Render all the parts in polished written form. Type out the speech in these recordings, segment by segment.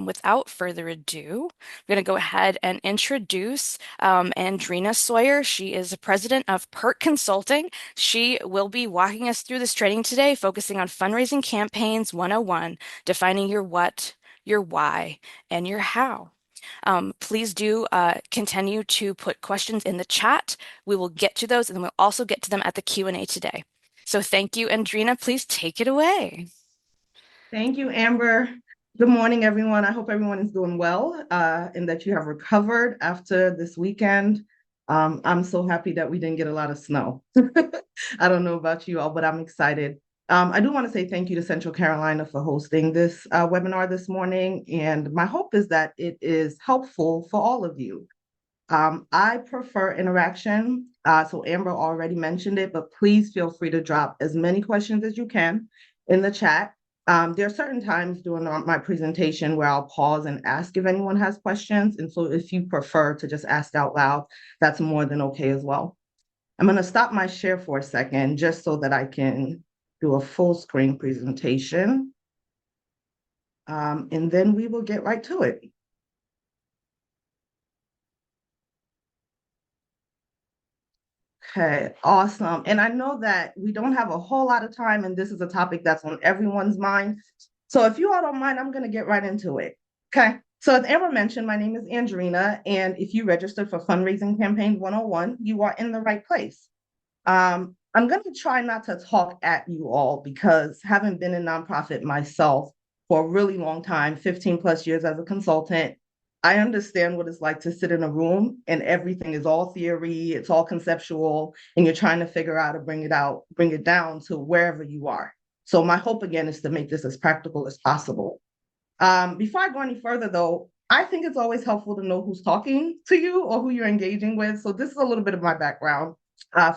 Without further ado, I'm going to go ahead and introduce Andrina Sawyer. She is the president of PERT Consulting. She will be walking us through this training today, focusing on fundraising campaigns 101, defining your what, your why, and your how. Please do continue to put questions in the chat. We will get to those, and then we'll also get to them at the Q&A today. So thank you, Andrina. Please take it away. Thank you, Amber. Good morning, everyone. I hope everyone is doing well and that you have recovered after this weekend. I'm so happy that we didn't get a lot of snow. I don't know about you all, but I'm excited. I do want to say thank you to Central Carolina for hosting this webinar this morning. And my hope is that it is helpful for all of you. I prefer interaction. So Amber already mentioned it, but please feel free to drop as many questions as you can in the chat. There are certain times during my presentation where I'll pause and ask if anyone has questions. And so if you prefer to just ask out loud, that's more than okay as well. I'm going to stop my share for a second just so that I can do a full screen presentation. And then we will get right to it. Okay, awesome. And I know that we don't have a whole lot of time, and this is a topic that's on everyone's mind. So if you all don't mind, I'm going to get right into it. Okay. So as Amber mentioned, my name is Andrina, and if you registered for Fundraising Campaign 101, you are in the right place. I'm going to try not to talk at you all because having been in nonprofit myself for a really long time, 15 plus years as a consultant, I understand what it's like to sit in a room and everything is all theory, it's all conceptual, and you're trying to figure out to bring it down to wherever you are. So my hope again is to make this as practical as possible. Before I go any further though, I think it's always helpful to know who's talking to you or who you're engaging with. So this is a little bit of my background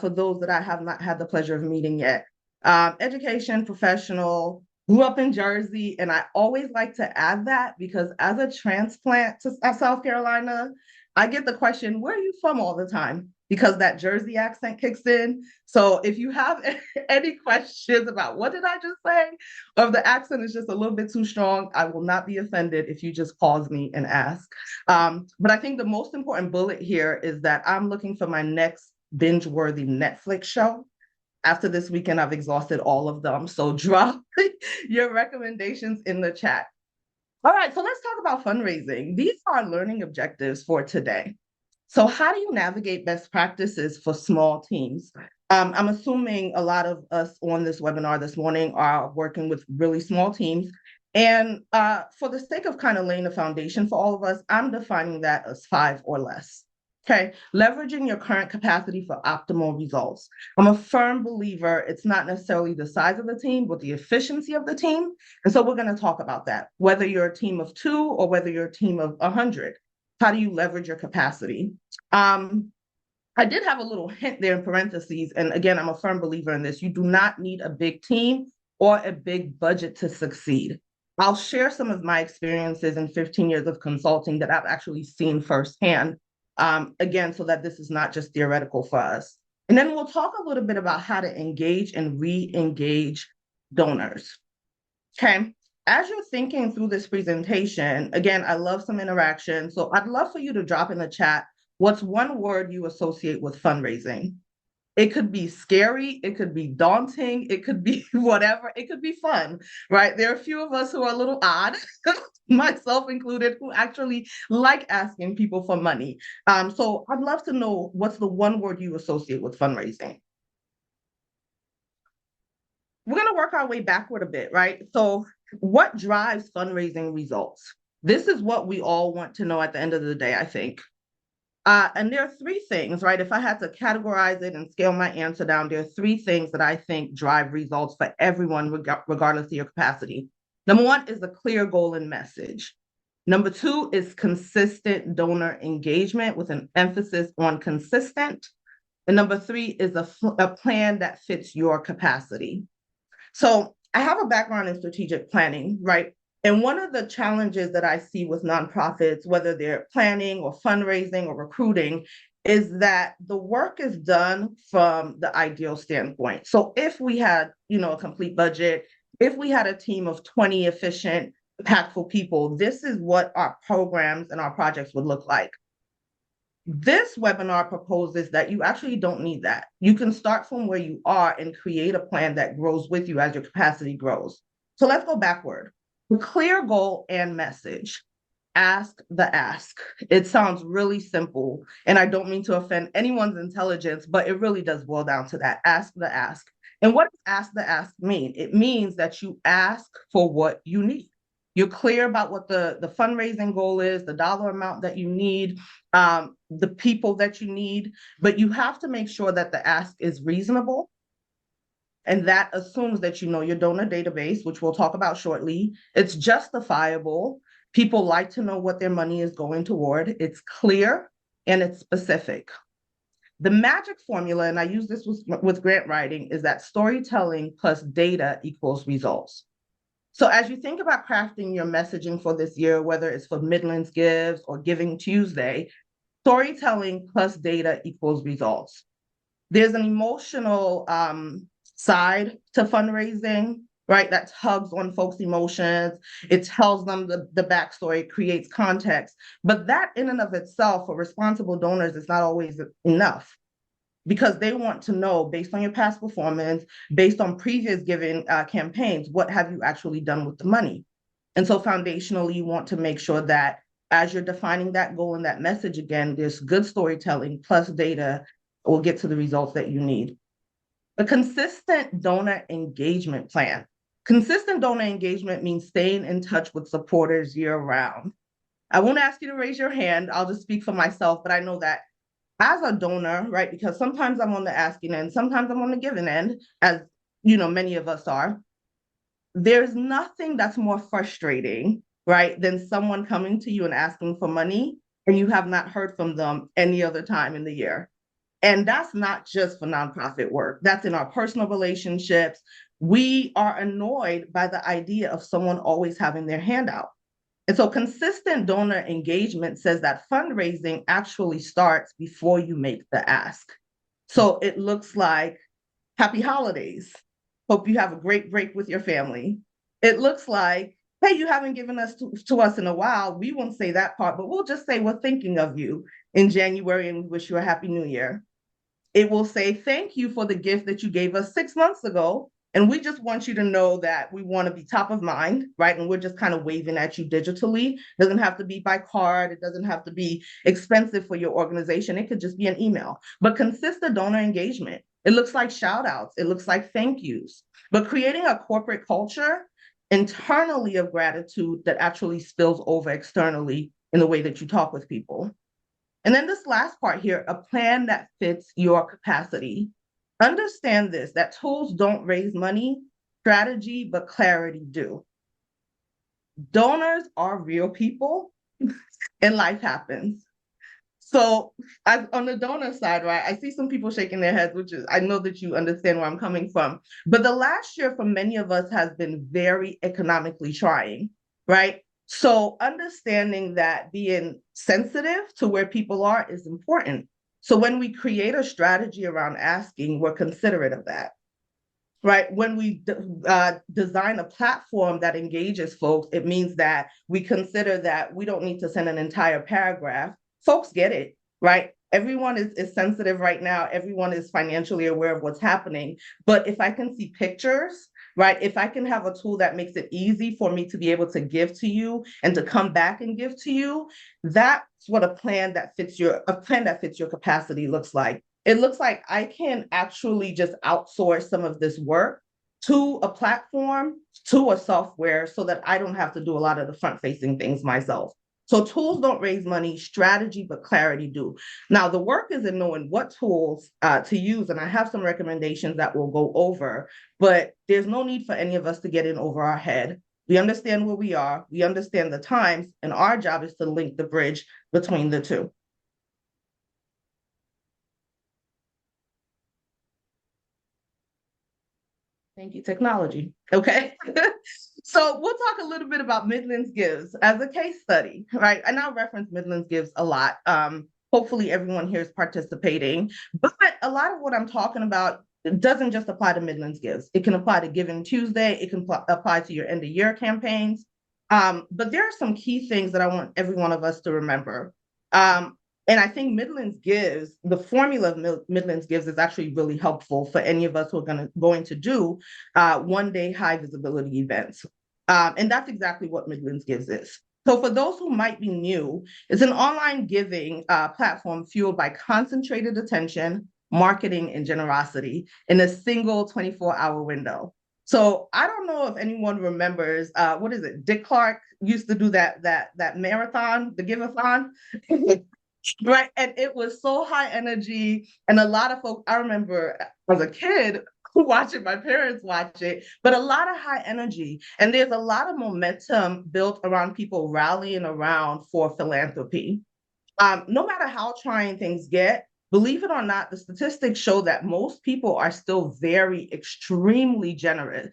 for those that I have not had the pleasure of meeting yet. Education, professional, grew up in Jersey, and I always like to add that because as a transplant to South Carolina, I get the question, where are you from all the time? Because that Jersey accent kicks in. So if you have any questions about what did I just say, or if the accent is just a little bit too strong, I will not be offended if you just pause me and ask. But I think the most important bullet here is that I'm looking for my next binge-worthy Netflix show. After this weekend, I've exhausted all of them. So drop your recommendations in the chat. All right, so let's talk about fundraising. These are learning objectives for today. So how do you navigate best practices for small teams? I'm assuming a lot of us on this webinar this morning are working with really small teams. And for the sake of kind of laying the foundation for all of us, I'm defining that as 5 or less. Okay, leveraging your current capacity for optimal results. I'm a firm believer it's not necessarily the size of the team, but the efficiency of the team. And so we're going to talk about that, whether you're a team of 2 or whether you're a team of 100. How do you leverage your capacity? I did have a little hint there in parentheses. And again, I'm a firm believer in this. You do not need a big team or a big budget to succeed. I'll share some of my experiences in 15 years of consulting that I've actually seen firsthand, again, so that this is not just theoretical for us. And then we'll talk a little bit about how to engage and re-engage donors. Okay. As you're thinking through this presentation, again, I love some interaction. So I'd love for you to drop in the chat, what's one word you associate with fundraising? It could be scary, it could be daunting, it could be whatever, it could be fun, right? There are a few of us who are a little odd, myself included, who actually like asking people for money. So I'd love to know what's the one word you associate with fundraising. We're going to work our way backward a bit, right? So what drives fundraising results? This is what we all want to know at the end of the day, I think. And there are 3 things, right? If I had to categorize it and scale my answer down, there are 3 things that I think drive results for everyone, regardless of your capacity. Number 1 is a clear goal and message. Number 2 is consistent donor engagement with an emphasis on consistent. And number 3 is a plan that fits your capacity. So I have a background in strategic planning, right? And one of the challenges that I see with nonprofits, whether they're planning or fundraising or recruiting, is that the work is done from the ideal standpoint. So if we had, a complete budget, if we had a team of 20 efficient impactful people, this is what our programs and our projects would look like. This webinar proposes that you actually don't need that. You can start from where you are and create a plan that grows with you as your capacity grows. So let's go backward. Clear goal and message. Ask the ask. It sounds really simple, and I don't mean to offend anyone's intelligence, but it really does boil down to that. Ask the ask. And what does ask the ask mean? It means that you ask for what you need. You're clear about what the fundraising goal is, the dollar amount that you need, the people that you need, but you have to make sure that the ask is reasonable. And that assumes that you know your donor database, which we'll talk about shortly. It's justifiable. People like to know what their money is going toward. It's clear and it's specific. The magic formula, and I use this with grant writing, is that storytelling plus data equals results. So as you think about crafting your messaging for this year, whether it's for Midlands Gives or Giving Tuesday, storytelling plus data equals results. There's an emotional side to fundraising, right? That tugs on folks' emotions. It tells them the backstory, it creates context. But that in and of itself for responsible donors is not always enough, because they want to know, based on your past performance, based on previous giving campaigns, what have you actually done with the money? And so foundationally, you want to make sure that as you're defining that goal and that message, again, there's good storytelling plus data will get to the results that you need. A consistent donor engagement plan. Consistent donor engagement means staying in touch with supporters year round. I won't ask you to raise your hand. I'll just speak for myself, but I know that as a donor, right, because sometimes I'm on the asking end, sometimes I'm on the giving end, as you know, many of us are. There's nothing that's more frustrating, right, than someone coming to you and asking for money and you have not heard from them any other time in the year. And that's not just for nonprofit work, that's in our personal relationships. We are annoyed by the idea of someone always having their hand out. And so consistent donor engagement says that fundraising actually starts before you make the ask. So it looks like happy holidays. Hope you have a great break with your family. It looks like, hey, you haven't given us to us in a while. We won't say that part, but we'll just say we're thinking of you in January and we wish you a happy new year. It will say, thank you for the gift that you gave us 6 months ago. And we just want you to know that we want to be top of mind, right? And we're just kind of waving at you digitally. It doesn't have to be by card. It doesn't have to be expensive for your organization. It could just be an email. But consistent donor engagement. It looks like shout outs. It looks like thank yous. But creating a corporate culture internally of gratitude that actually spills over externally in the way that you talk with people. And then this last part here, a plan that fits your capacity. Understand this, that tools don't raise money, strategy, but clarity do. Donors are real people and life happens. So on the donor side, right, I see some people shaking their heads, which is, I know that you understand where I'm coming from. But the last year for many of us has been very economically trying, right? So understanding that being sensitive to where people are is important. So when we create a strategy around asking, we're considerate of that, right? When we design a platform that engages folks, it means that we consider that we don't need to send an entire paragraph. Folks get it, right? Everyone is sensitive right now. Everyone is financially aware of what's happening. But if I can see pictures, right? If I can have a tool that makes it easy for me to be able to give to you and to come back and give to you, that's what a plan that fits your capacity looks like. It looks like I can actually just outsource some of this work to a platform, to a software, so that I don't have to do a lot of the front facing things myself. So tools don't raise money, strategy, but clarity do. Now, the work is in knowing what tools to use, and I have some recommendations that we'll go over, but there's no need for any of us to get in over our head. We understand where we are, we understand the times, and our job is to link the bridge between the two. Thank you, technology. Okay. So we'll talk a little bit about Midlands Gives as a case study, right? And I'll reference Midlands Gives a lot. Hopefully everyone here is participating, but a lot of what I'm talking about doesn't just apply to Midlands Gives. It can apply to Giving Tuesday. It can apply to your end of year campaigns. But there are some key things that I want every one of us to remember. Um, and I think Midlands Gives, the formula of Midlands Gives is actually really helpful for any of us who are going to do 1 day high visibility events. And that's exactly what Midlands Gives is. So for those who might be new, it's an online giving platform fueled by concentrated attention, marketing, and generosity in a single 24-hour window. So I don't know if anyone remembers what is it? Dick Clark used to do that marathon, the give-a-thon. Right. And it was so high energy. And a lot of folks, I remember as a kid watching my parents watch it, but a lot of high energy. And there's a lot of momentum built around people rallying around for philanthropy. No matter how trying things get, believe it or not, the statistics show that most people are still very extremely generous.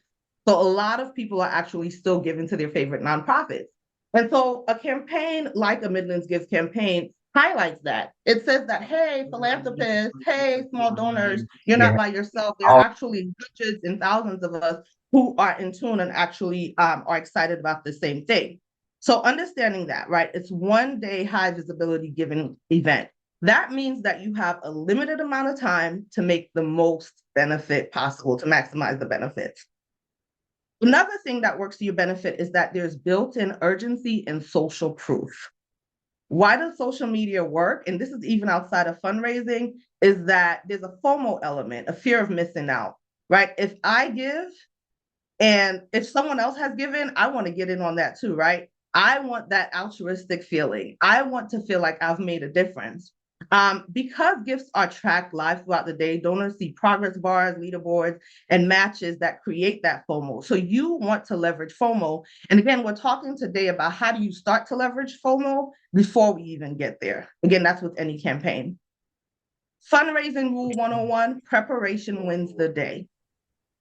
So a lot of people are actually still giving to their favorite nonprofits. And so a campaign like a Midlands Gives campaign highlights that. It says that, hey, philanthropists, hey, small donors, you're not Yeah. by yourself. There are actually hundreds and thousands of us who are in tune and actually are excited about the same thing. So understanding that, right? It's 1 day high visibility given event. That means that you have a limited amount of time to make the most benefit possible, to maximize the benefits. Another thing that works to your benefit is that there's built-in urgency and social proof. Why does social media work? And this is even outside of fundraising, is that there's a FOMO element, a fear of missing out, right? If I give, and if someone else has given, I want to get in on that too, right? I want that altruistic feeling. I want to feel like I've made a difference. Because gifts are tracked live throughout the day, donors see progress bars, leaderboards, and matches that create that FOMO. So you want to leverage FOMO. And again, we're talking today about how do you start to leverage FOMO before we even get there. Again, that's with any campaign. Fundraising rule 101, preparation wins the day.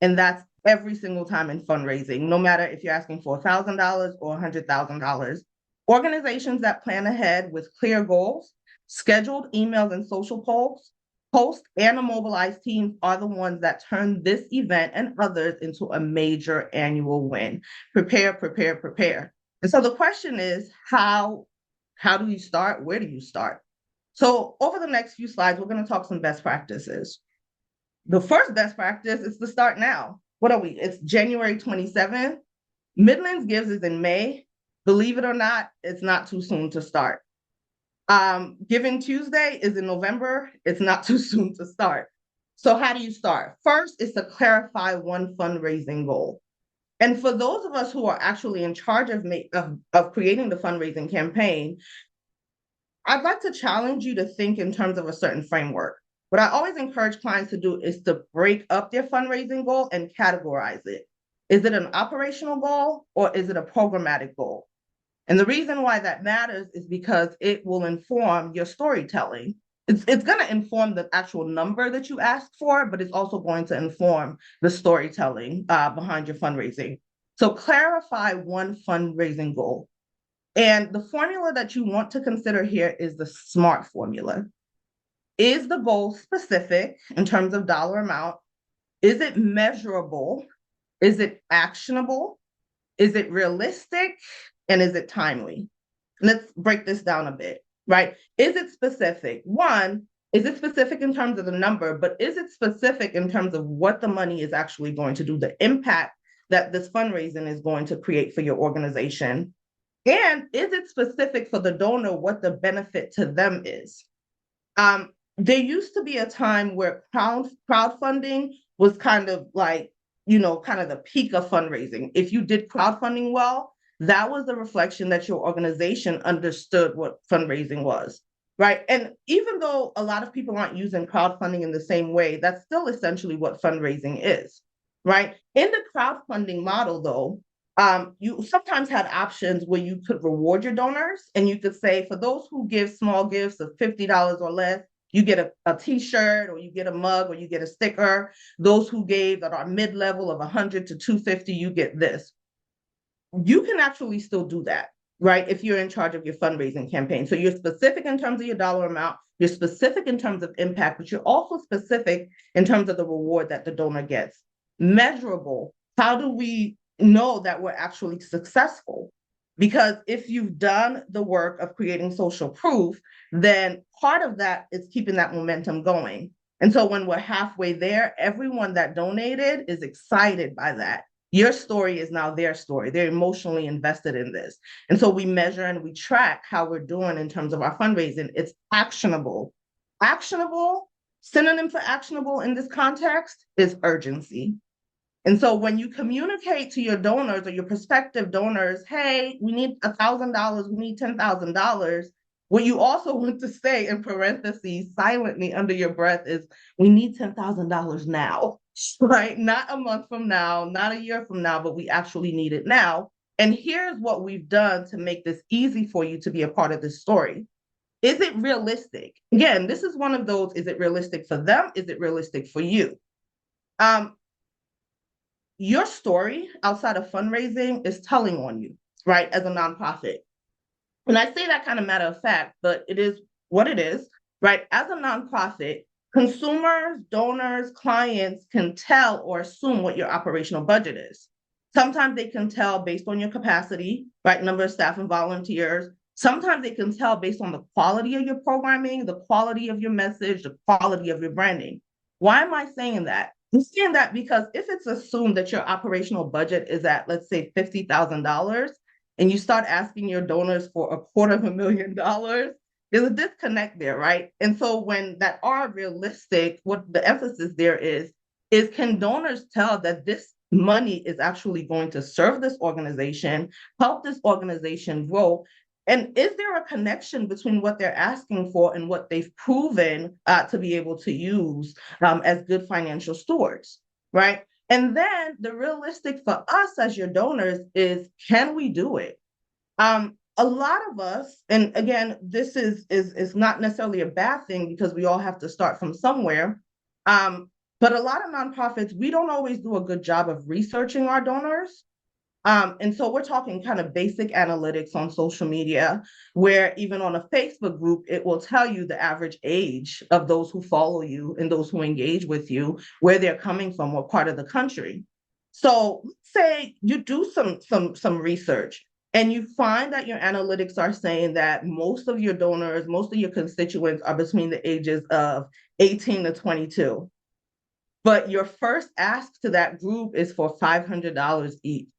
And that's every single time in fundraising, no matter if you're asking for $1,000 or $100,000. Organizations that plan ahead with clear goals, scheduled emails and social posts, and a mobilized team are the ones that turn this event and others into a major annual win. Prepare, prepare, prepare. And so the question is, how do you start? Where do you start? So over the next few slides, we're going to talk some best practices. The first best practice is to start now. What are we? It's January 27th. Midlands Gives is in May. Believe it or not, it's not too soon to start. Giving Tuesday is in November. It's not too soon to start. So how do you start? First is to clarify one fundraising goal. And for those of us who are actually in charge of creating the fundraising campaign, I'd like to challenge you to think in terms of a certain framework. What I always encourage clients to do is to break up their fundraising goal and categorize it. Is it an operational goal or is it a programmatic goal? And the reason why that matters is because it will inform your storytelling. It's going to inform the actual number that you asked for, but it's also going to inform the storytelling behind your fundraising. So clarify one fundraising goal. And the formula that you want to consider here is the SMART formula. Is the goal specific in terms of dollar amount? Is it measurable? Is it actionable? Is it realistic? And is it timely? Let's break this down a bit, right? Is it specific? One, is it specific in terms of the number, but is it specific in terms of what the money is actually going to do, the impact that this fundraising is going to create for your organization? And is it specific for the donor what the benefit to them is? There used to be a time where crowdfunding was kind of like, kind of the peak of fundraising. If you did crowdfunding well, that was the reflection that your organization understood what fundraising was, right? And even though a lot of people aren't using crowdfunding in the same way, that's still essentially what fundraising is, right? In the crowdfunding model, though, you sometimes had options where you could reward your donors and you could say, for those who give small gifts of $50 or less, you get a t-shirt or you get a mug or you get a sticker. Those who gave that are mid-level of 100 to 250, you get this. You can actually still do that, right? If you're in charge of your fundraising campaign. So you're specific in terms of your dollar amount, you're specific in terms of impact, but you're also specific in terms of the reward that the donor gets. Measurable. How do we know that we're actually successful? Because if you've done the work of creating social proof, then part of that is keeping that momentum going. And so when we're halfway there, everyone that donated is excited by that. Your story is now their story. They're emotionally invested in this. And so we measure and we track how we're doing in terms of our fundraising. It's actionable. Actionable, synonym for actionable in this context is urgency. And so when you communicate to your donors or your prospective donors, hey, we need $1,000, we need $10,000. What you also want to say in parentheses silently under your breath is, we need $10,000 now, right? Not a month from now, not a year from now, but we actually need it now. And here's what we've done to make this easy for you to be a part of this story. Is it realistic? Again, this is one of those, is it realistic for them? Is it realistic for you? Um, your story outside of fundraising is telling on you, right, as a nonprofit. And I say that kind of matter of fact, but it is what it is, right? As a nonprofit, consumers, donors, clients can tell or assume what your operational budget is. Sometimes they can tell based on your capacity, right? Number of staff and volunteers. Sometimes they can tell based on the quality of your programming, the quality of your message, the quality of your branding. Why am I saying that? I'm saying that because if it's assumed that your operational budget is at, let's say, $50,000, and you start asking your donors for $250,000, there's a disconnect there, right? And so when that are realistic, what the emphasis there is can donors tell that this money is actually going to serve this organization, help this organization grow? And is there a connection between what they're asking for and what they've proven to be able to use as good financial stewards, right? And then the realistic for us as your donors is, can we do it? A lot of us, and again, this is not necessarily a bad thing because we all have to start from somewhere. But a lot of nonprofits, we don't always do a good job of researching our donors. And so we're talking kind of basic analytics on social media, where even on a Facebook group, it will tell you the average age of those who follow you and those who engage with you, where they're coming from, what part of the country. So let's say you do some research and you find that your analytics are saying that most of your donors, most of your constituents are between the ages of 18 to 22. But your first ask to that group is for $500 each.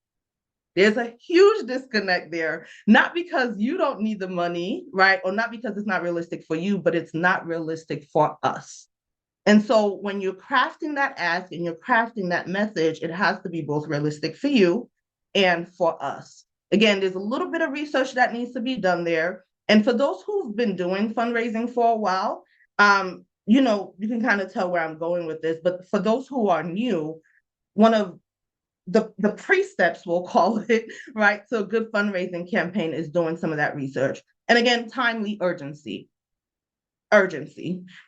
There's a huge disconnect there, not because you don't need the money, right? Or not because it's not realistic for you, but it's not realistic for us. And so when you're crafting that ask and you're crafting that message, it has to be both realistic for you and for us. Again, there's a little bit of research that needs to be done there. And for those who've been doing fundraising for a while, you can kind of tell where I'm going with this. But for those who are new, one of the precepts, we'll call it, right? So a good fundraising campaign is doing some of that research. And again, timely urgency.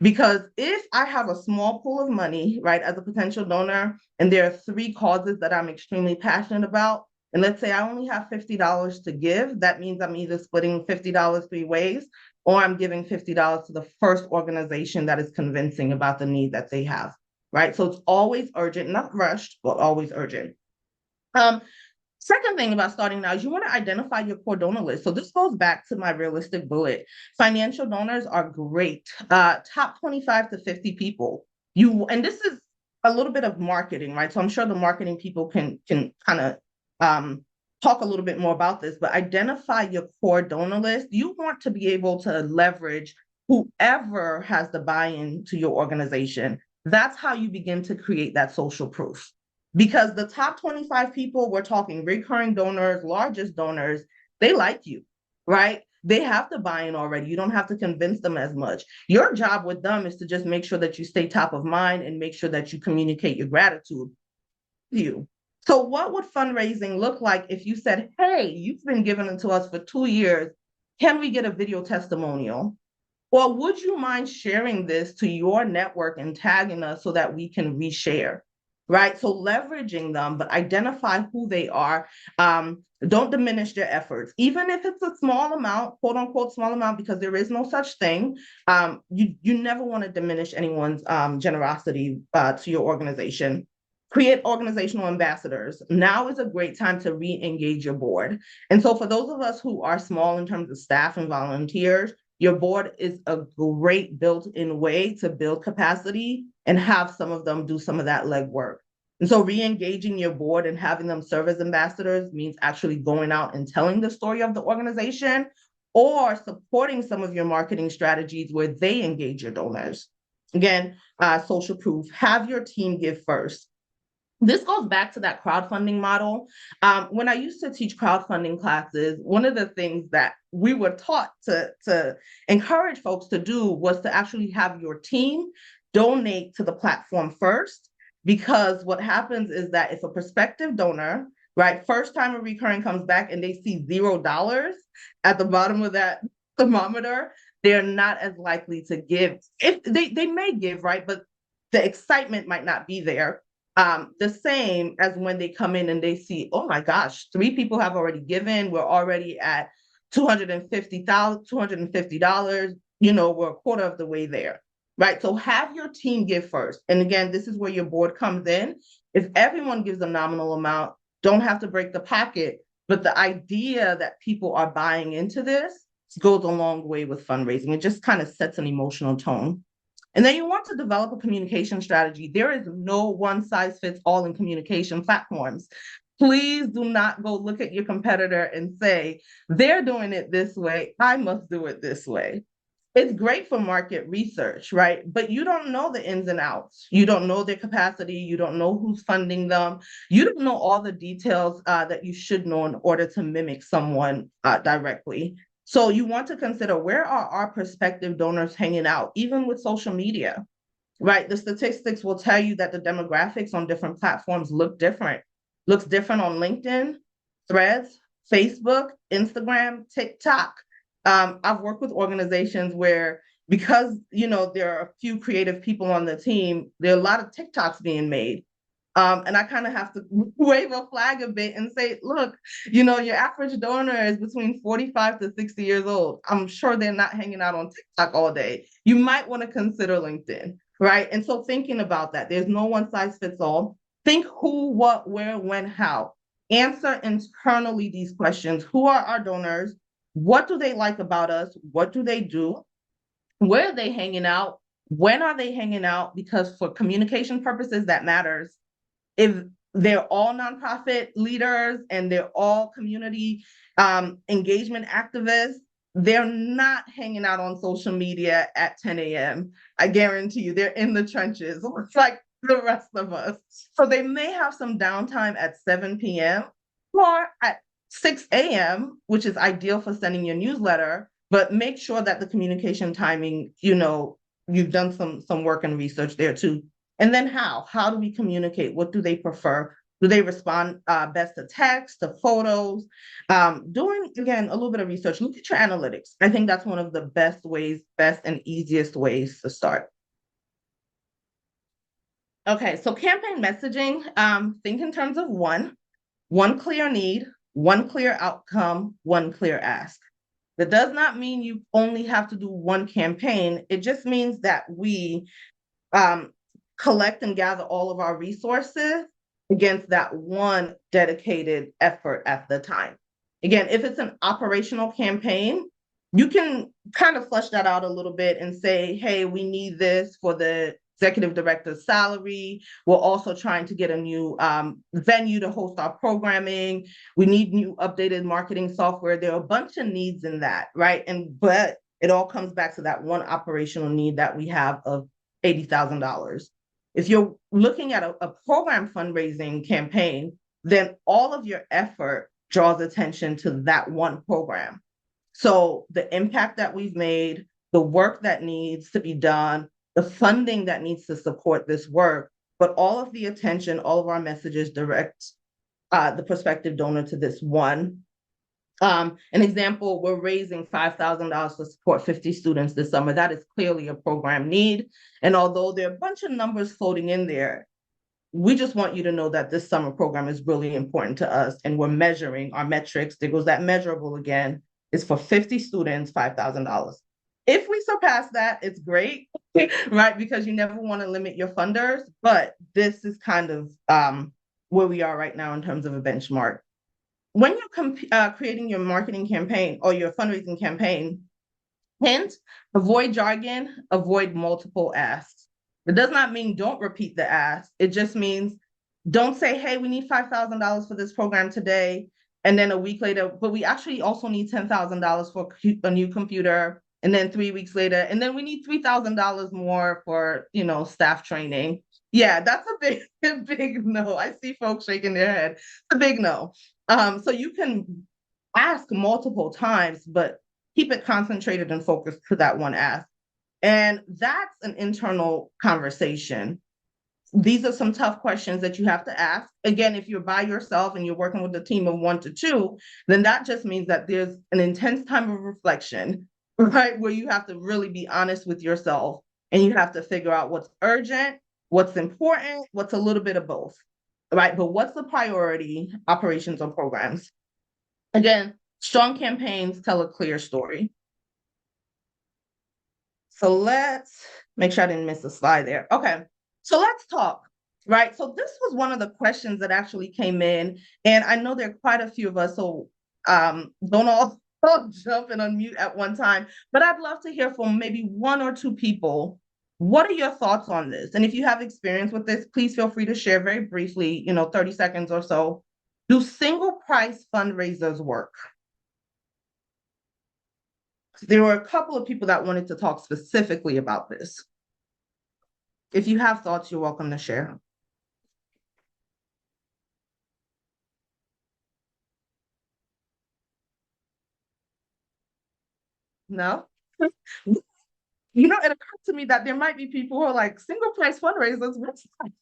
Because if I have a small pool of money, right, as a potential donor, and there are three causes that I'm extremely passionate about, and let's say I only have $50 to give, that means I'm either splitting $50 three ways, or I'm giving $50 to the first organization that is convincing about the need that they have, right? So it's always urgent, not rushed, but always urgent. Um, Second thing about starting now is you want to identify your core donor list. So this goes back to my realistic bullet. Financial donors are great. Top 25 to 50 people. And this is a little bit of marketing, right? So I'm sure the marketing people can kind of talk a little bit more about this, but identify your core donor list. You want to be able to leverage whoever has the buy-in to your organization. That's how you begin to create that social proof. Because the top 25 people, we're talking recurring donors, largest donors, they like you, right? They have to buy in already. You don't have to convince them as much. Your job with them is to just make sure that you stay top of mind and make sure that you communicate your gratitude to you. So what would fundraising look like if you said, hey, you've been giving it to us for 2 years. Can we get a video testimonial? Or would you mind sharing this to your network and tagging us so that we can reshare? Right? So leveraging them, but identify who they are. Don't diminish their efforts, even if it's a small amount, quote unquote, small amount, because there is no such thing. You never want to diminish anyone's generosity to your organization. Create organizational ambassadors. Now is a great time to re-engage your board. And so for those of us who are small in terms of staff and volunteers, your board is a great built-in way to build capacity and have some of them do some of that legwork. And so re-engaging your board and having them serve as ambassadors means actually going out and telling the story of the organization or supporting some of your marketing strategies where they engage your donors. Again, social proof, have your team give first. This goes back to that crowdfunding model. When I used to teach crowdfunding classes, one of the things that we were taught to encourage folks to do was to actually have your team donate to the platform first. Because what happens is that if a prospective donor, right, first time a recurring comes back and they see $0 at the bottom of that thermometer, they're not as likely to give. If they may give, right, but the excitement might not be there. The same as when they come in and they see, oh my gosh, 3 people have already given. We're already at $250, we're a quarter of the way there, right? So have your team give first. And again, this is where your board comes in. If everyone gives a nominal amount, don't have to break the pocket, but the idea that people are buying into this goes a long way with fundraising. It just kind of sets an emotional tone. And then you want to develop a communication strategy. There is no one size fits all in communication platforms. Please do not go look at your competitor and say, they're doing it this way, I must do it this way. It's great for market research, right? But you don't know the ins and outs. You don't know their capacity. You don't know who's funding them. You don't know all the details that you should know in order to mimic someone directly. So you want to consider, where are our prospective donors hanging out, even with social media, right? The statistics will tell you that the demographics on different platforms look different. Looks different on LinkedIn, Threads, Facebook, Instagram, TikTok. I've worked with organizations where, because there are a few creative people on the team, there are a lot of TikToks being made. And I kind of have to wave a flag a bit and say, look, your average donor is between 45 to 60 years old. I'm sure they're not hanging out on TikTok all day. You might want to consider LinkedIn, right? And so thinking about that, there's no one size fits all. Think who, what, where, when, how. Answer internally these questions. Who are our donors? What do they like about us? What do they do? Where are they hanging out? When are they hanging out? Because for communication purposes, that matters. If they're all nonprofit leaders and they're all community engagement activists, they're not hanging out on social media at 10 a.m. I guarantee you, they're in the trenches, like the rest of us. So they may have some downtime at 7 p.m. or at 6 a.m., which is ideal for sending your newsletter, but make sure that the communication timing, you've done some work and research there too. And then how? How do we communicate? What do they prefer? Do they respond best to text, to photos? Doing, again, a little bit of research. Look at your analytics. I think that's one of the best and easiest ways to start. Okay, so campaign messaging, think in terms of one clear need, one clear outcome, one clear ask. That does not mean you only have to do one campaign. It just means that we collect and gather all of our resources against that one dedicated effort at the time. Again, if it's an operational campaign, you can kind of flesh that out a little bit and say, hey, we need this for the executive director's salary. We're also trying to get a new venue to host our programming. We need new updated marketing software. There are a bunch of needs in that, right? But it all comes back to that one operational need that we have of $80,000. If you're looking at a program fundraising campaign, then all of your effort draws attention to that one program. So the impact that we've made, the work that needs to be done, the funding that needs to support this work, but all of the attention, all of our messages direct the prospective donor to this one. An example, we're raising $5,000 to support 50 students this summer. That is clearly a program need. And although there are a bunch of numbers floating in there, we just want you to know that this summer program is really important to us. And we're measuring our metrics. There goes that measurable again. It's for 50 students, $5,000. If we surpass that, it's great. right? Because you never want to limit your funders, but this is kind of where we are right now in terms of a benchmark. When you're creating your marketing campaign or your fundraising campaign, hint, avoid jargon, avoid multiple asks. It does not mean don't repeat the ask. It just means don't say, hey, we need $5,000 for this program today. And then a week later, but we actually also need $10,000 for a new computer. And then 3 weeks later, and then we need $3,000 more for, staff training. Yeah, that's a big, big no. I see folks shaking their head. It's a big no. So you can ask multiple times, but keep it concentrated and focused to that one ask. And that's an internal conversation. These are some tough questions that you have to ask. Again, if you're by yourself and you're working with a team of 1 to 2, then that just means that there's an intense time of reflection, right? Where you have to really be honest with yourself and you have to figure out what's urgent, what's important, what's a little bit of both, right? But what's the priority, operations or programs? Again, strong campaigns tell a clear story. So let's make sure I didn't miss a slide there. Okay, so let's talk, right? So this was one of the questions that actually came in, and I know there are quite a few of us, so don't all jump and unmute at one time, but I'd love to hear from maybe 1 or 2 people. What are your thoughts on this? And if you have experience with this, please feel free to share very briefly, 30 seconds or so. Do single price fundraisers work? There were a couple of people that wanted to talk specifically about this. If you have thoughts, you're welcome to share. No? It occurred to me that there might be people who are like, single price fundraisers, what's that?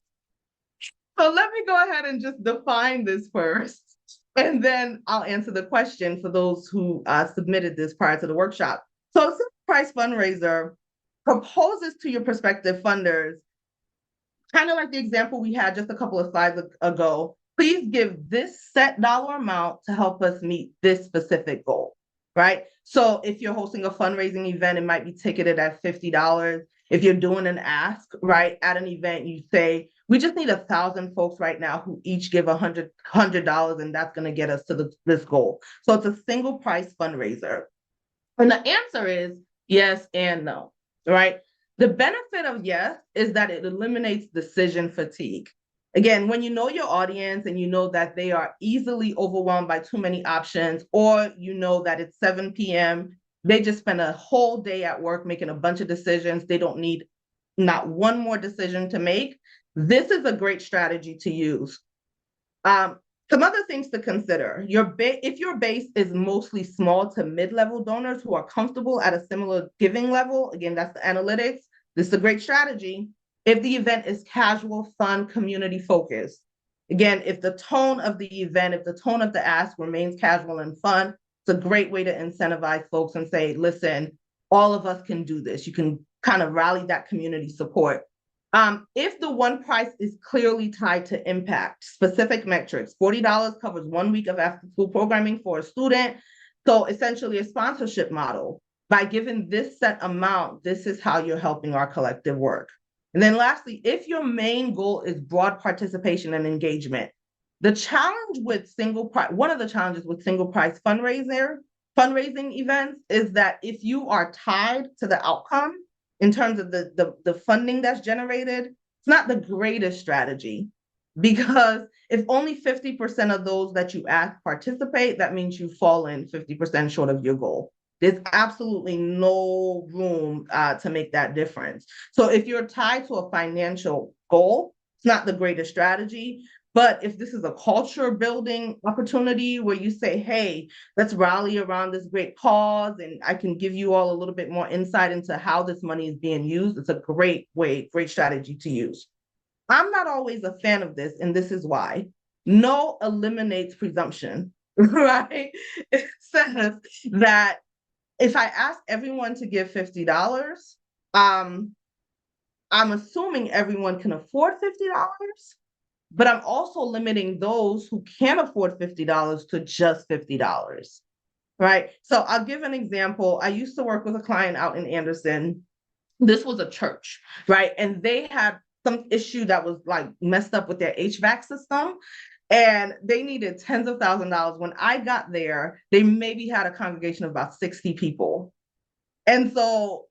So let me go ahead and just define this first. And then I'll answer the question for those who submitted this prior to the workshop. So a single price fundraiser proposes to your prospective funders, kind of like the example we had just a couple of slides ago, please give this set dollar amount to help us meet this specific goal, right? So if you're hosting a fundraising event, it might be ticketed at $50. If you're doing an ask, right, at an event, you say, we just need 1,000 folks right now who each give $100, and that's going to get us to this goal. So it's a single price fundraiser. And the answer is yes and no, right? The benefit of yes is that it eliminates decision fatigue. Again, when you know your audience and you know that they are easily overwhelmed by too many options, or you know that it's 7 p.m., they just spend a whole day at work making a bunch of decisions. They don't need not one more decision to make. This is a great strategy to use. Some other things to consider. If your base is mostly small to mid-level donors who are comfortable at a similar giving level, again, that's the analytics, this is a great strategy. If the event is casual, fun, community focused. Again, if the tone of the event, if the tone of the ask remains casual and fun, it's a great way to incentivize folks and say, listen, all of us can do this. You can kind of rally that community support. If the one price is clearly tied to impact, specific metrics, $40 covers 1 week of after school programming for a student. So essentially a sponsorship model. By giving this set amount, this is how you're helping our collective work. And then lastly, if your main goal is broad participation and engagement, the challenge with one of the challenges with single price fundraising events is that if you are tied to the outcome, in terms of the funding that's generated, it's not the greatest strategy, because if only 50% of those that you ask participate, that means you've fallen 50% short of your goal. There's absolutely no room to make that difference. So if you're tied to a financial goal, it's not the greatest strategy. But if this is a culture building opportunity where you say, hey, let's rally around this great cause, and I can give you all a little bit more insight into how this money is being used, it's a great strategy to use. I'm not always a fan of this, and this is why. No eliminates presumption, right? It says that if I ask everyone to give $50, I'm assuming everyone can afford $50. But I'm also limiting those who can't afford $50 to just $50, right? So I'll give an example. I used to work with a client out in Anderson, This was a church, right? And they had some issue that was like messed up with their HVAC system. And they needed tens of $1,000s. When I got there, they maybe had a congregation of about 60 people. And so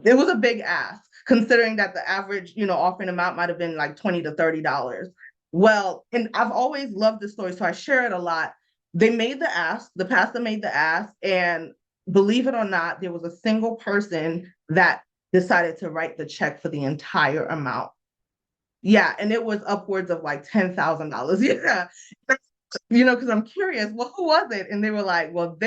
it was a big ask, considering that the average, offering amount might have been like $20 to $30. Well, and I've always loved this story, so I share it a lot. They made the ask, the pastor made the ask, and believe it or not, there was a single person that decided to write the check for the entire amount. Yeah, and it was upwards of like $10,000. Yeah, because I'm curious, well, who was it? And they were like, well,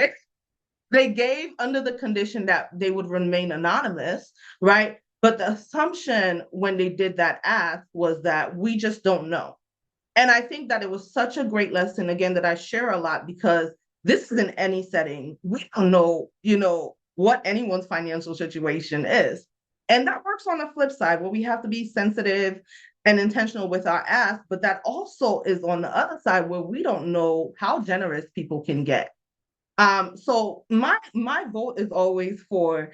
they gave under the condition that they would remain anonymous, right? But the assumption when they did that ask was that we just don't know. And I think that it was such a great lesson, again, that I share a lot because this is in any setting. We don't know, what anyone's financial situation is. And that works on the flip side where we have to be sensitive and intentional with our ask, but that also is on the other side where we don't know how generous people can get. So my vote is always for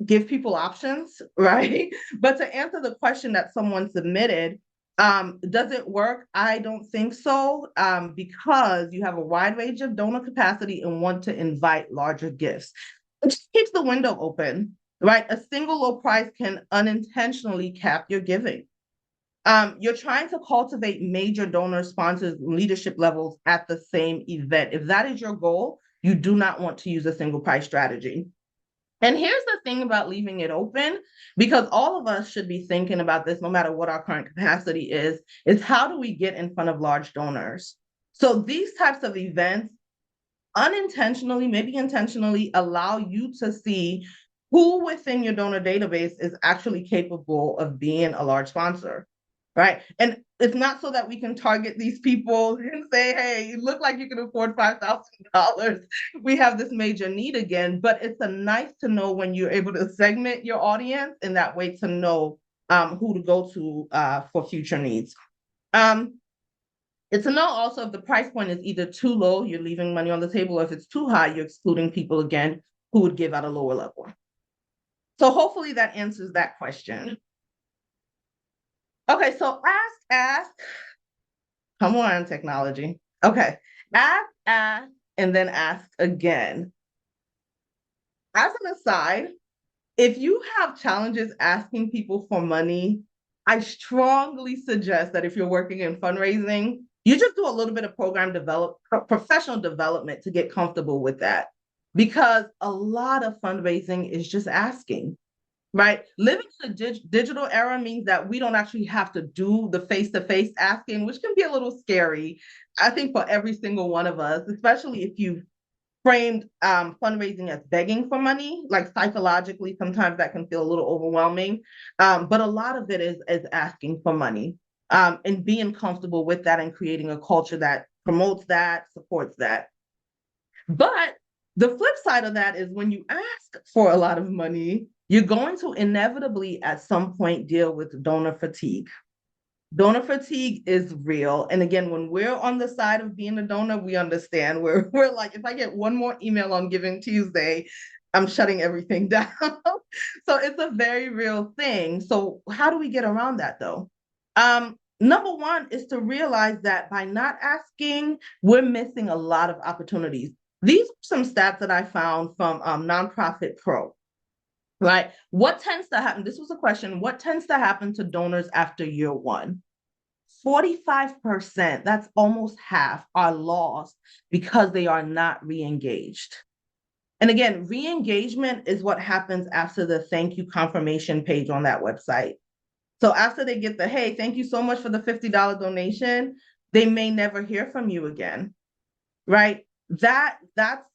give people options, right? But to answer the question that someone submitted, does it work? I don't think so, because you have a wide range of donor capacity and want to invite larger gifts. It just keeps the window open, right? A single low price can unintentionally cap your giving. You're trying to cultivate major donor sponsors leadership levels at the same event. If that is your goal, you do not want to use a single price strategy. And here's the thing about leaving it open, because all of us should be thinking about this no matter what our current capacity is how do we get in front of large donors? So these types of events unintentionally, maybe intentionally, allow you to see who within your donor database is actually capable of being a large sponsor, right? And it's not so that we can target these people and say, hey, you look like you can afford $5,000. We have this major need again. But it's a nice to know when you're able to segment your audience in that way to know who to go to for future needs. It's a know also if the price point is either too low, you're leaving money on the table, or if it's too high, you're excluding people again who would give at a lower level. So hopefully that answers that question. Okay, so ask, come on, technology. Okay, ask, and then ask again. As an aside, if you have challenges asking people for money, I strongly suggest that if you're working in fundraising, you just do a little bit of professional development to get comfortable with that. Because a lot of fundraising is just asking, right? Living in the digital era means that we don't actually have to do the face-to-face asking, which can be a little scary, I think, for every single one of us, especially if you've framed fundraising as begging for money. Like psychologically, sometimes that can feel a little overwhelming. But a lot of it is asking for money, and being comfortable with that and creating a culture that promotes that, supports that. But the flip side of that is when you ask for a lot of money, you're going to inevitably at some point deal with donor fatigue. Donor fatigue is real. And again, when we're on the side of being a donor, we understand. We're like, if I get one more email on Giving Tuesday, I'm shutting everything down. So it's a very real thing. So how do we get around that though? Number one is to realize that by not asking, we're missing a lot of opportunities. These are some stats that I found from Nonprofit Pro, right? What tends to happen? This was a question. What tends to happen to donors after year one? 45%, that's almost half, are lost because they are not re-engaged. And again, re-engagement is what happens after the thank you confirmation page on that website. So after they get the, hey, thank you so much for the $50 donation, they may never hear from you again, right? That's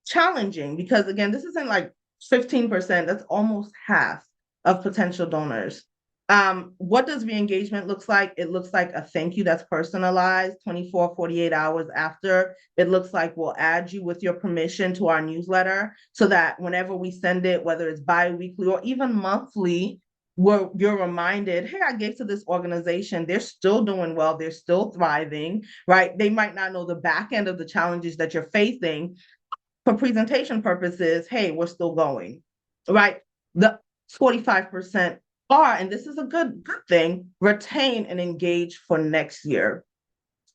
challenging because again, this isn't like 15%, that's almost half of potential donors. What does re-engagement looks like? It looks like a thank you that's personalized 24, 48 hours after. It looks like we'll add you with your permission to our newsletter so that whenever we send it, whether it's bi-weekly or even monthly, you're reminded, hey, I gave to this organization. They're still doing well. They're still thriving, right? They might not know the back end of the challenges that you're facing. For presentation purposes, hey, we're still going, right? The 45% are, and this is a good thing, retain and engage for next year.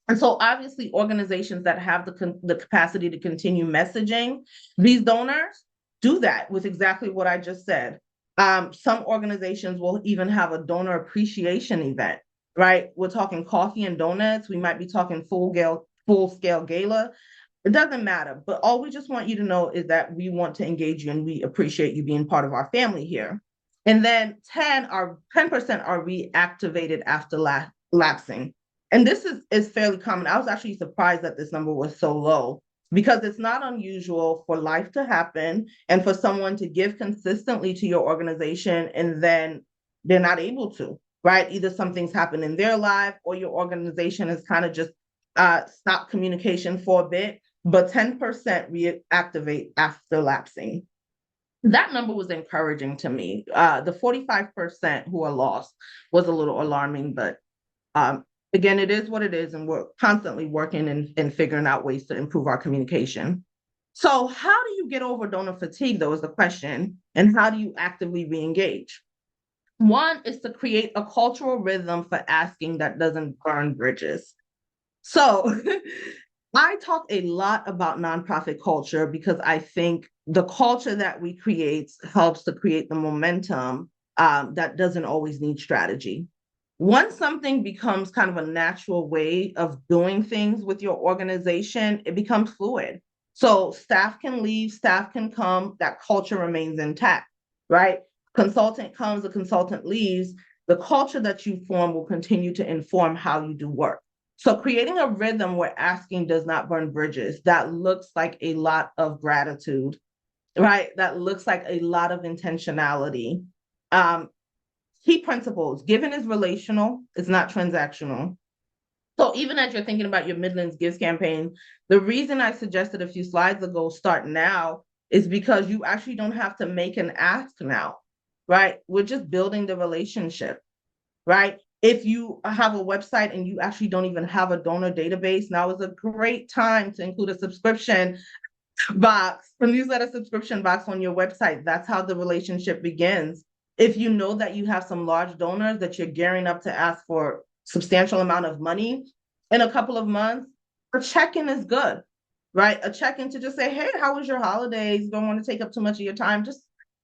And so obviously organizations that have the capacity to continue messaging these donors do that with exactly what I just said. Some organizations will even have a donor appreciation event, right? We're talking coffee and donuts. We might be talking full scale gala. It doesn't matter. But all we just want you to know is that we want to engage you and we appreciate you being part of our family here. And then 10% are reactivated after lapsing. And this is fairly common. I was actually surprised that this number was so low because it's not unusual for life to happen and for someone to give consistently to your organization and then they're not able to, right? Either something's happened in their life or your organization has kind of just stopped communication for a bit, but 10% reactivate after lapsing. That number was encouraging to me. The 45% who are lost was a little alarming, but um, again, it is what it is, and we're constantly working and figuring out ways to improve our communication. So, how do you get over donor fatigue, though, is the question, and how do you actively re-engage? One is to create a cultural rhythm for asking that doesn't burn bridges. So, I talk a lot about nonprofit culture because I think the culture that we create helps to create the momentum that doesn't always need strategy. Once something becomes kind of a natural way of doing things with your organization, it becomes fluid. So staff can leave, staff can come, that culture remains intact, right? Consultant comes, the consultant leaves, the culture that you form will continue to inform how you do work. So creating a rhythm where asking does not burn bridges, that looks like a lot of gratitude, right? That looks like a lot of intentionality. Um, Key principles, giving is relational, it's not transactional. So even as you're thinking about your Midlands Gives campaign, the reason I suggested a few slides ago, start now, is because you actually don't have to make an ask now, right? We're just building the relationship, right? If you have a website and you actually don't even have a donor database, now is a great time to include a subscription box, a newsletter subscription box on your website. That's how the relationship begins. If you know that you have some large donors that you're gearing up to ask for substantial amount of money in a couple of months, a check-in is good, right? A check-in to just say, hey, how was your holidays? Don't want to take up too much of your time. Just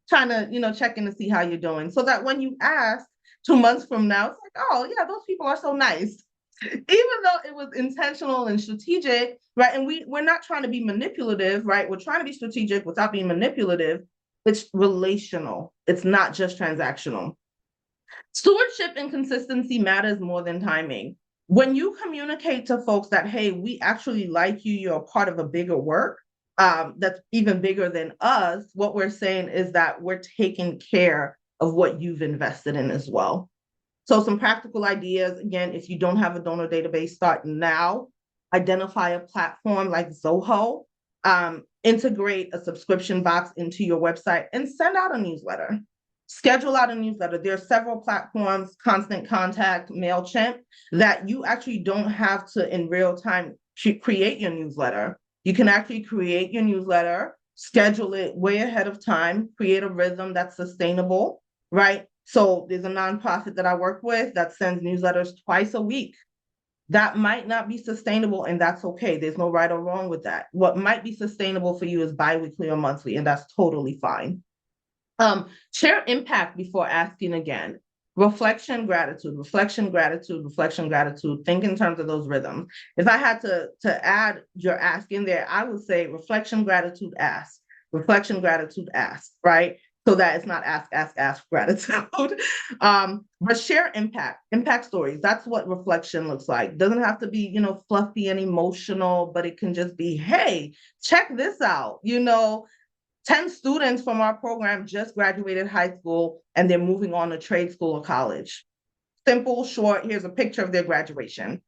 trying to, check in to see how you're doing. So that when you ask 2 months from now, it's like, oh yeah, those people are so nice. Even though it was intentional and strategic, right? And we're not trying to be manipulative, right? We're trying to be strategic without being manipulative. It's relational. It's not just transactional. Stewardship and consistency matters more than timing. When you communicate to folks that, hey, we actually like you, you're a part of a bigger work that's even bigger than us, what we're saying is that we're taking care of what you've invested in as well. So some practical ideas, again, if you don't have a donor database, start now. Identify a platform like Zoho, integrate a subscription box into your website and send out a newsletter. Schedule out a newsletter. There are several platforms, Constant Contact, MailChimp, that you actually don't have to in real time create your newsletter. You can actually create your newsletter, schedule it way ahead of time, create a rhythm that's sustainable, right? So there's a nonprofit that I work with that sends newsletters twice a week. That might not be sustainable, and that's okay. There's no right or wrong with that. What might be sustainable for you is biweekly or monthly, and that's totally fine. Share impact before asking again. Reflection, gratitude, reflection, gratitude. Think in terms of those rhythms. If I had to add your ask in there, I would say reflection, gratitude, ask. Reflection, gratitude, ask, right? So that it's not ask, gratitude. But share impact stories. That's what reflection looks like. Doesn't have to be, fluffy and emotional, but it can just be, hey, check this out. 10 students from our program just graduated high school and they're moving on to trade school or college. Simple, short, here's a picture of their graduation.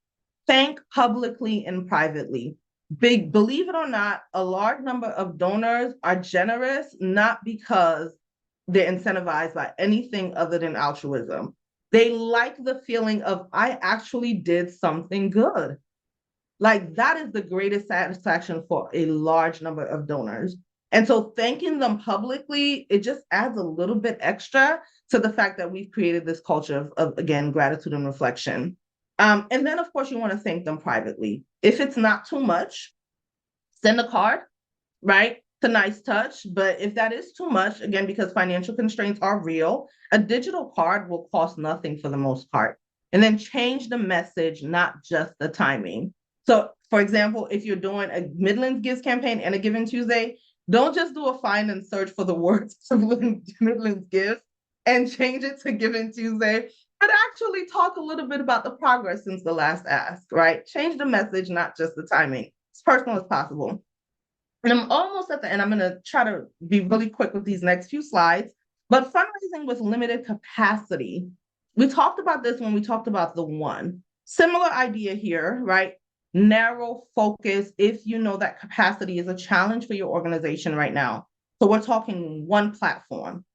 Thank publicly and privately. Believe it or not, a large number of donors are generous, not because they're incentivized by anything other than altruism. They like the feeling of, I actually did something good. Like that is the greatest satisfaction for a large number of donors. And so thanking them publicly, it just adds a little bit extra to the fact that we've created this culture of again, gratitude and reflection. And then, of course, you want to thank them privately. If it's not too much, send a card, right? It's a nice touch. But if that is too much, again, because financial constraints are real, a digital card will cost nothing for the most part. And then change the message, not just the timing. So, for example, if you're doing a Midlands Gives campaign and a Giving Tuesday, don't just do a find and search for the words Midlands Gives and change it to Giving Tuesday, but actually talk a little bit about the progress since the last ask, right? Change the message, not just the timing. As personal as possible. And I'm almost at the end. I'm going to try to be really quick with these next few slides. But fundraising with limited capacity. We talked about this when we talked about the one. Similar idea here, right? Narrow focus if you know that capacity is a challenge for your organization right now. So we're talking one platform.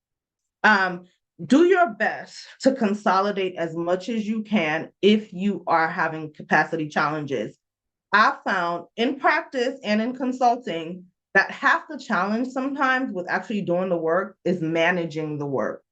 Um, do your best to consolidate as much as you can if you are having capacity challenges. I found in practice and in consulting that half the challenge sometimes with actually doing the work is managing the work,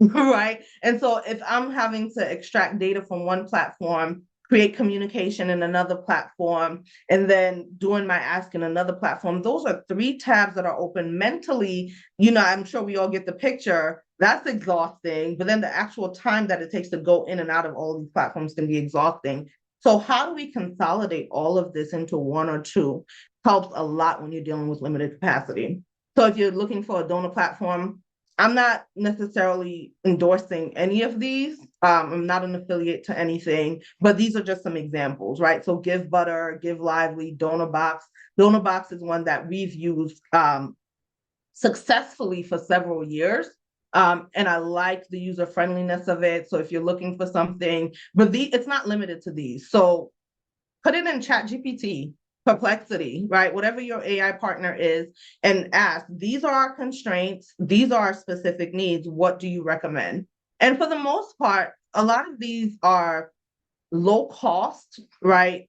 right? And so if I'm having to extract data from one platform, create communication in another platform, and then doing my ask in another platform, those are three tabs that are open mentally. I'm sure we all get the picture. That's exhausting, but then the actual time that it takes to go in and out of all these platforms can be exhausting. So how do we consolidate all of this into one or two? Helps a lot when you're dealing with limited capacity. So if you're looking for a donor platform, I'm not necessarily endorsing any of these. I'm not an affiliate to anything, but these are just some examples, right? So Give Butter, Give Lively, Donor Box. Donor Box is one that we've used successfully for several years. And I like the user friendliness of it. So if you're looking for something, but it's not limited to these. So put it in Chat GPT, Perplexity, right? Whatever your AI partner is, and ask, these are our constraints, these are our specific needs. What do you recommend? And for the most part, a lot of these are low cost, right?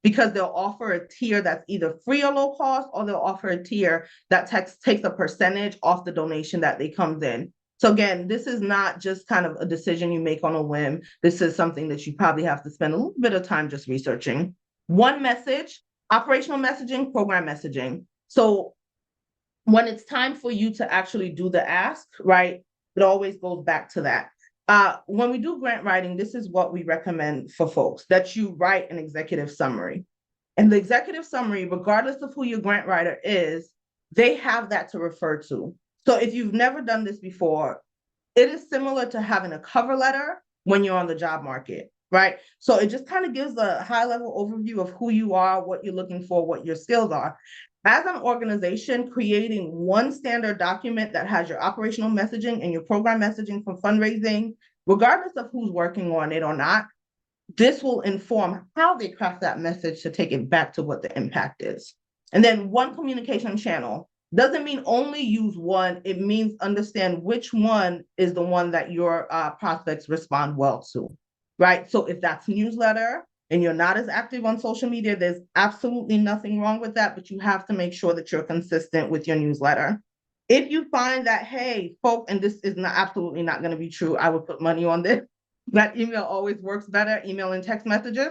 Because they'll offer a tier that's either free or low cost, or they'll offer a tier that takes a percentage off the donation that they comes in. So again, this is not just kind of a decision you make on a whim. This is something that you probably have to spend a little bit of time just researching. One message, operational messaging, program messaging. So when it's time for you to actually do the ask, right, it always goes back to that. When we do grant writing, this is what we recommend for folks, that you write an executive summary. And the executive summary, regardless of who your grant writer is, they have that to refer to. So if you've never done this before, it is similar to having a cover letter when you're on the job market, right? So it just kind of gives a high level overview of who you are, what you're looking for, what your skills are. As an organization, creating one standard document that has your operational messaging and your program messaging for fundraising, regardless of who's working on it or not, this will inform how they craft that message to take it back to what the impact is. And then one communication channel doesn't mean only use one. It means understand which one is the one that your prospects respond well to, right? So if that's newsletter and you're not as active on social media, there's absolutely nothing wrong with that, but you have to make sure that you're consistent with your newsletter. If you find that, hey, folks, and this is not absolutely not going to be true, I would put money on this, that email always works better, email and text messages.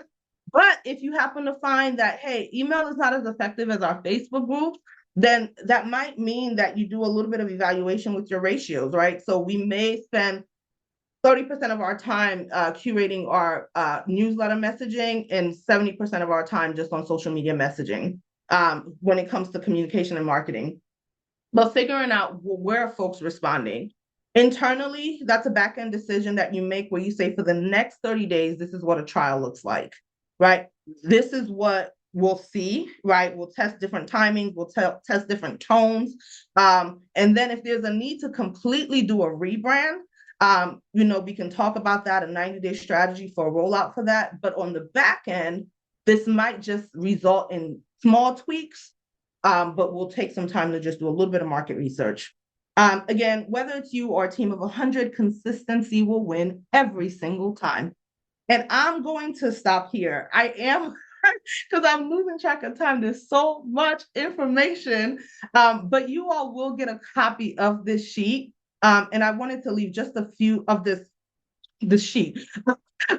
But if you happen to find that, hey, email is not as effective as our Facebook groups, then that might mean that you do a little bit of evaluation with your ratios, right? So we may spend 30% of our time curating our newsletter messaging and 70% of our time just on social media messaging when it comes to communication and marketing. But figuring out where are folks responding. Internally, that's a back end decision that you make where you say, for the next 30 days, this is what a trial looks like, right? This is what we'll see, right? We'll test different timings, we'll test different tones. And then if there's a need to completely do a rebrand, we can talk about that, a 90-day strategy for a rollout for that. But on the back end, this might just result in small tweaks, but we'll take some time to just do a little bit of market research. Again, whether it's you or a team of 100, consistency will win every single time. And I'm going to stop here. I am because I'm losing track of time. There's so much information, but you all will get a copy of this sheet. And I wanted to leave just a few of the sheet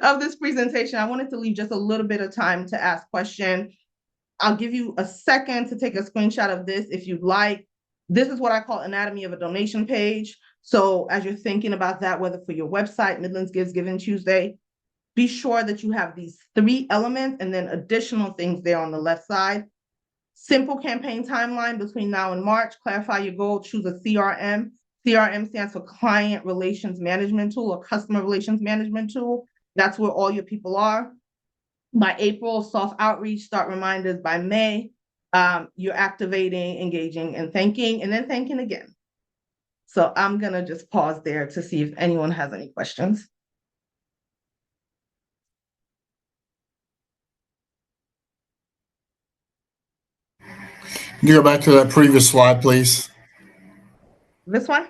of this presentation. I wanted to leave just a little bit of time to ask questions. I'll give you a second to take a screenshot of this if you'd like. This is what I call anatomy of a donation page. So as you're thinking about that, whether for your website, Midlands Gives Giving Tuesday, be sure that you have these three elements and then additional things there on the left side. Simple campaign timeline between now and March. Clarify your goal. Choose a CRM. CRM stands for Client Relations Management Tool or Customer Relations Management Tool. That's where all your people are. By April, soft outreach, start reminders by May. You're activating, engaging, and thanking, and then thanking again. So I'm going to just pause there to see if anyone has any questions. Can you go back to that previous slide, please? This one?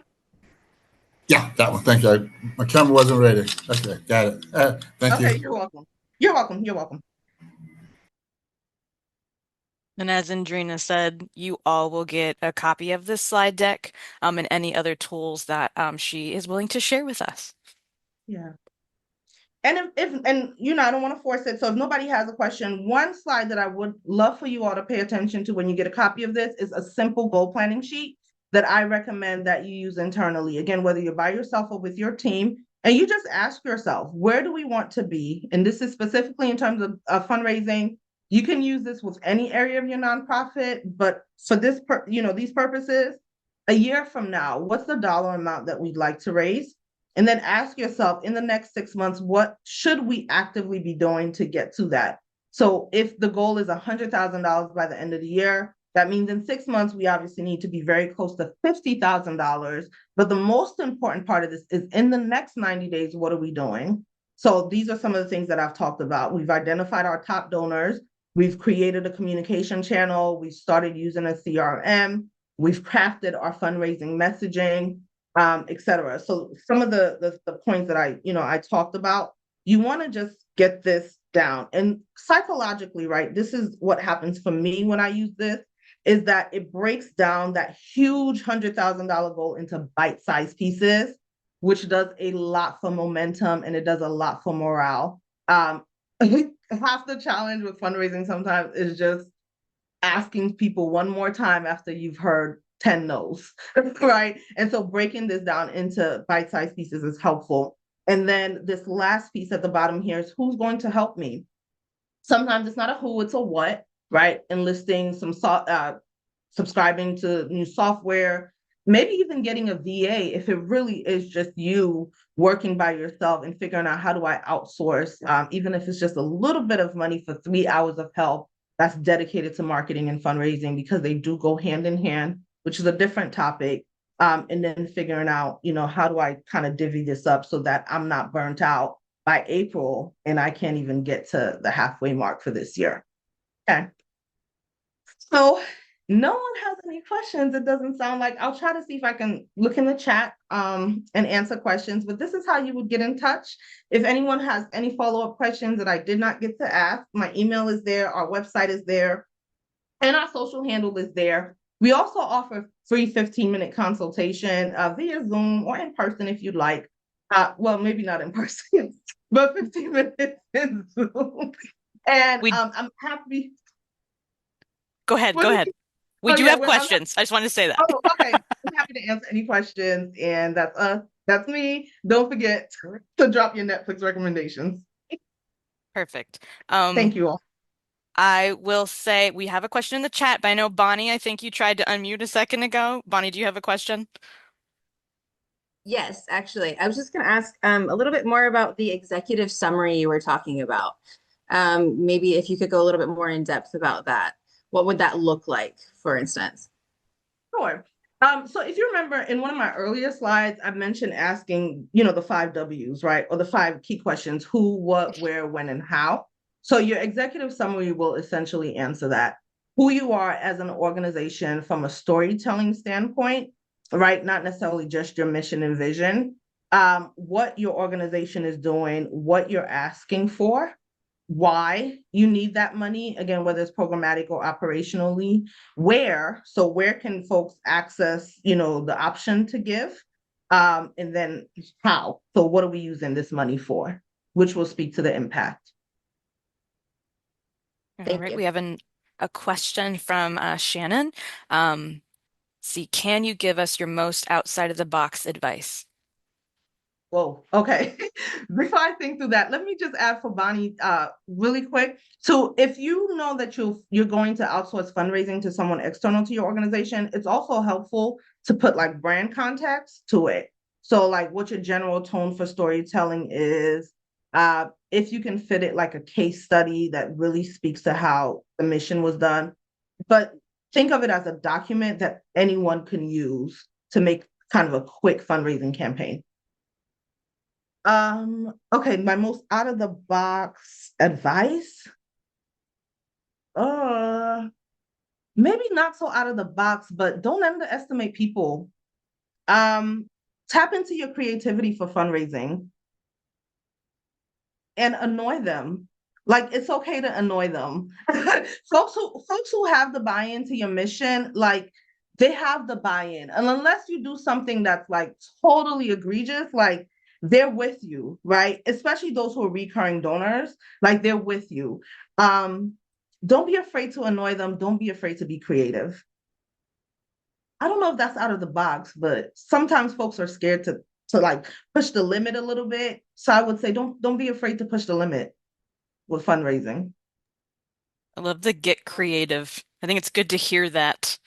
Yeah, that one. Thank you. My camera wasn't ready. Okay, got it. Thank Okay, you. you're welcome. You're welcome. You're welcome. And as Andrina said, you all will get a copy of this slide deck and any other tools that she is willing to share with us. Yeah. And and I don't want to force it. So if nobody has a question, one slide that I would love for you all to pay attention to when you get a copy of this is a simple goal planning sheet that I recommend that you use internally. Again, whether you're by yourself or with your team, and you just ask yourself, where do we want to be? And this is specifically in terms of fundraising. You can use this with any area of your nonprofit, but for these purposes, a year from now, what's the dollar amount that we'd like to raise? And then ask yourself in the next 6 months, what should we actively be doing to get to that? So if the goal is $100,000 by the end of the year, that means in 6 months, we obviously need to be very close to $50,000. But the most important part of this is in the next 90 days, what are we doing? So these are some of the things that I've talked about. We've identified our top donors. We've created a communication channel. We've started using a CRM. We've crafted our fundraising messaging, et cetera. So some of the points that I talked about, you want to just get this down. And psychologically, right, this is what happens for me when I use this, is that it breaks down that huge $100,000 goal into bite-sized pieces, which does a lot for momentum and it does a lot for morale. Half the challenge with fundraising sometimes is just asking people one more time after you've heard 10 no's, right? And so breaking this down into bite-sized pieces is helpful. And then this last piece at the bottom here is who's going to help me? Sometimes it's not a who, it's a what, right? Enlisting subscribing to new software, maybe even getting a VA if it really is just you working by yourself and figuring out how do I outsource, even if it's just a little bit of money for 3 hours of help that's dedicated to marketing and fundraising, because they do go hand in hand, which is a different topic. And then figuring out, how do I kind of divvy this up so that I'm not burnt out by April and I can't even get to the halfway mark for this year. Okay. So no one has any questions. It doesn't sound like. I'll try to see if I can look in the chat and answer questions, but this is how you would get in touch. If anyone has any follow-up questions that I did not get to ask, my email is there, our website is there, and our social handle is there. We also offer free 15-minute consultation via Zoom or in person if you'd like. Well, maybe not in person, but 15 minutes in Zoom. And I'm happy. Go ahead. What Go did ahead. you, We oh do yeah, have questions. I just wanted to say that. oh, okay. I'm happy to answer any questions. And that's me. Don't forget to drop your Netflix recommendations. Perfect. Thank you all. I will say we have a question in the chat, but I know Bonnie, I think you tried to unmute a second ago. Bonnie, do you have a question? Yes, actually, I was just going to ask a little bit more about the executive summary you were talking about. Maybe if you could go a little bit more in depth about that. What would that look like, for instance? Sure. So if you remember in one of my earlier slides, I mentioned asking, the 5 W's, right? Or the 5 key questions: who, what, where, when, and how. So your executive summary will essentially answer that. Who you are as an organization from a storytelling standpoint, right? Not necessarily just your mission and vision. What your organization is doing, what you're asking for, why you need that money, again, whether it's programmatic or operationally, where can folks access, the option to give, and then how. So what are we using this money for, which will speak to the impact. All Thank right, you. we have a question from Shannon. Um, see, can you give us your most outside of the box advice? Whoa, okay. Before I think through that, let me just add for Bonnie really quick. So if you know that you're going to outsource fundraising to someone external to your organization, it's also helpful to put like brand context to it. So like what your general tone for storytelling is, if you can fit it like a case study that really speaks to how the mission was done. But think of it as a document that anyone can use to make kind of a quick fundraising campaign. Okay, my most out of the box advice. Uh, Maybe not so out of the box, but don't underestimate people. Um, Tap into your creativity for fundraising and annoy them. Like it's okay to annoy them. Folks who have the buy-in to your mission, like they have the buy-in. And unless you do something that's like totally egregious, like they're with you, right? Especially those who are recurring donors, like they're with you. Um, don't be afraid to annoy them. Don't be afraid to be creative. I don't know if that's out of the box, but sometimes folks are scared to like push the limit a little bit. So I would say don't be afraid to push the limit with fundraising. I love the get creative. I think it's good to hear that.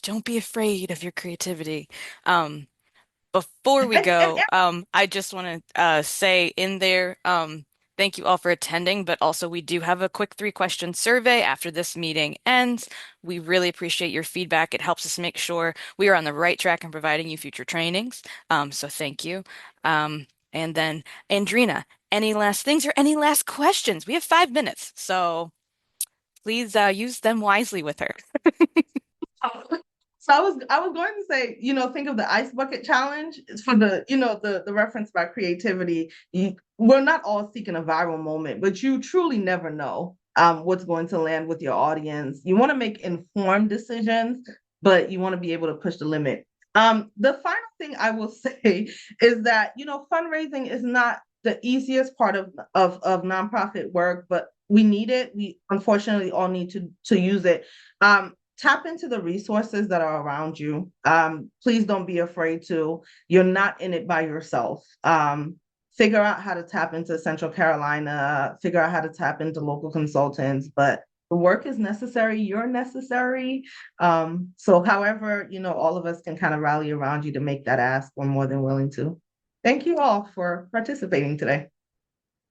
Don't be afraid of your creativity. Um, Before we And go, I just want to say in there, thank you all for attending, but also we do have a quick 3-question survey after this meeting ends. We really appreciate your feedback. It helps us make sure we are on the right track in providing you future trainings. So thank you. And then, Andrina, any last things or any last questions? We have 5 minutes, so please use them wisely with her. so I was going to say, think of the ice bucket challenge. It's for the reference about creativity. We're not all seeking a viral moment, but you truly never know what's going to land with your audience. You want to make informed decisions, but you want to be able to push the limit. The final thing I will say is that fundraising is not the easiest part of nonprofit work, but we need it. We unfortunately all need to use it. Tap into the resources that are around you. Please don't be afraid to. You're not in it by yourself. Figure out how to tap into Central Carolina, figure out how to tap into local consultants, but the work is necessary. You're necessary. So however, all of us can kind of rally around you to make that ask, we're more than willing to. Thank you all for participating today.